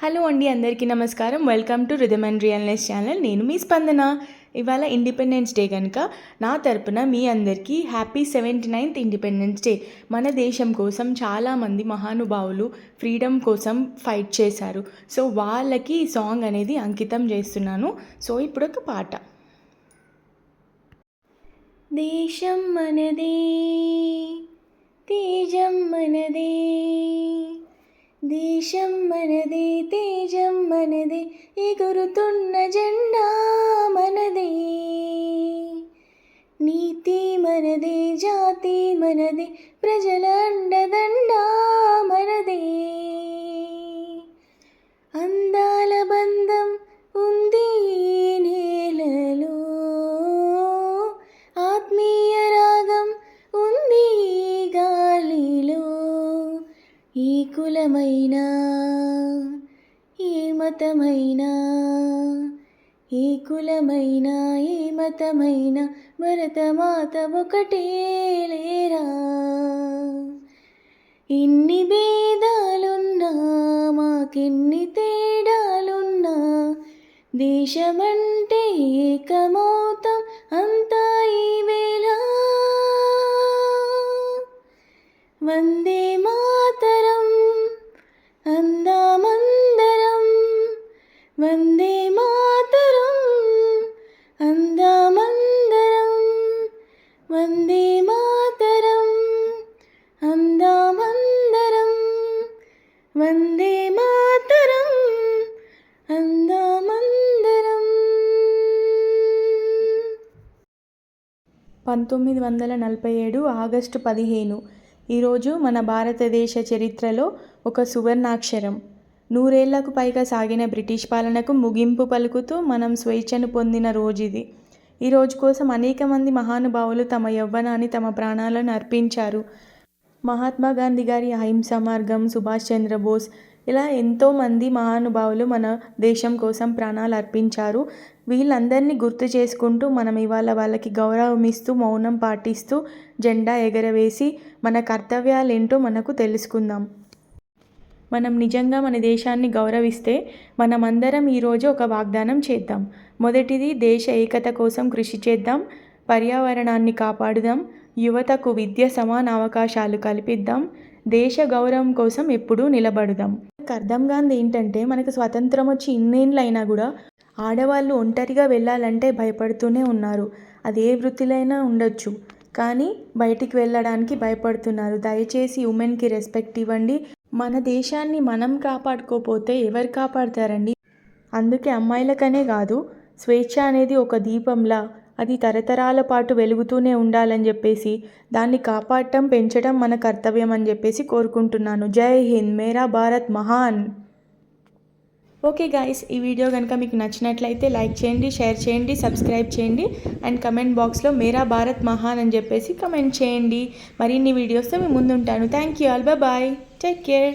Hello అండి, అందరికీ నమస్కారం. Welcome to rhythm and realness channel. నేను మీ స్పందన. ఇవాళ ఇండిపెండెన్స్ డే కనుక నా తరపున మీ అందరికీ హ్యాపీ 79th ఇండిపెండెన్స్ డే. మన దేశం కోసం చాలామంది మహానుభావులు ఫ్రీడమ్ కోసం ఫైట్ చేశారు. సో వాళ్ళకి ఈ సాంగ్ అనేది అంకితం చేస్తున్నాను. సో ఇప్పుడు ఒక పాట. దేశం మనదే, తేజం మనదే, దేశం మనదే, తేజం మనదే, ఎగురుతున్న జెండా మనదే, నీతి మనదే, జాతి మనదే, ప్రజల అండదండ మనదే, అందాల బంధం ఉంది ఈ నేలలో, ఆత్మీయ రాగం ఉంది ఈ గాలిలో, ఈ కులమైనా ఏ మతమైనా, ఏ కులమైనా ఏ మతమైనా, భరతమాత ఒకటే లేరా. ఎన్ని భేదాలున్నా, మాకెన్ని తేడాలున్నా, దేశమంటే ఏకమౌతం అంతా ఈ వేళ. వందే మాతరం అందామందరం, వందే మాతరం అందామందరం, వందే మాతరం అందామందరం, వందే మాతరం అందామందరం. 1947 ఆగస్టు 15 ఈరోజు మన భారతదేశ చరిత్రలో ఒక సువర్ణాక్షరం. 100 ఏళ్లకు పైగా సాగిన బ్రిటిష్ పాలనకు ముగింపు పలుకుతూ మనం స్వేచ్ఛను పొందిన రోజు ఇది. ఈ రోజు కోసం అనేక మంది మహానుభావులు తమ యవ్వనాన్ని, తమ ప్రాణాలను అర్పించారు. మహాత్మా గాంధీ గారి అహింసా మార్గం, సుభాష్ చంద్రబోస్, ఇలా ఎంతోమంది మహానుభావులు మన దేశం కోసం ప్రాణాలు అర్పించారు. వీళ్ళందరినీ గుర్తు చేసుకుంటూ మనం ఇవాళ వాళ్ళకి గౌరవం ఇస్తూ, మౌనం పాటిస్తూ, జెండా ఎగరవేసి మన కర్తవ్యాలేంటో మనకు తెలుసుకుందాం. మనం నిజంగా మన దేశాన్ని గౌరవిస్తే మనమందరం ఈరోజు ఒక వాగ్దానం చేద్దాం. మొదటిది, దేశ ఏకత కోసం కృషి చేద్దాం. పర్యావరణాన్ని కాపాడుదాం. యువతకు విద్య, సమాన అవకాశాలు కల్పిద్దాం. దేశ గౌరవం కోసం ఎప్పుడూ నిలబడుదాం. మనకు అర్థం కానిది ఏంటంటే, మనకు స్వతంత్రం వచ్చి ఇన్నేళ్ళైనా కూడా ఆడవాళ్ళు ఒంటరిగా వెళ్ళాలంటే భయపడుతూనే ఉన్నారు. అది ఏ వృత్తిలైనా ఉండొచ్చు, కానీ బయటికి వెళ్ళడానికి భయపడుతున్నారు. దయచేసి ఉమెన్కి రెస్పెక్ట్ ఇవ్వండి. మన దేశాన్ని మనం కాపాడుకోపోతే ఎవరు కాపాడతారండి? అందుకే అమ్మాయిలకనే కాదు, స్వేచ్ఛ అనేది ఒక దీపంలా, అది తరతరాల పాటు వెలుగుతూనే ఉండాలని చెప్పేసి దాన్ని కాపాడటం, పెంచడం మన కర్తవ్యం అని చెప్పేసి కోరుకుంటున్నాను. జై హింద్, మేరా భారత్ మహాన్. ఓకే గాయస్, ఈ వీడియో కనుక మీకు నచ్చినట్లయితే లైక్ చేయండి, షేర్ చేయండి, సబ్స్క్రైబ్ చేయండి అండ్ కమెంట్ బాక్స్లో మేరా భారత్ మహాన్ అని చెప్పేసి కమెంట్ చేయండి. మరిన్ని వీడియోస్తో మీ ముందుంటాను. Thank you all. Bye, take care.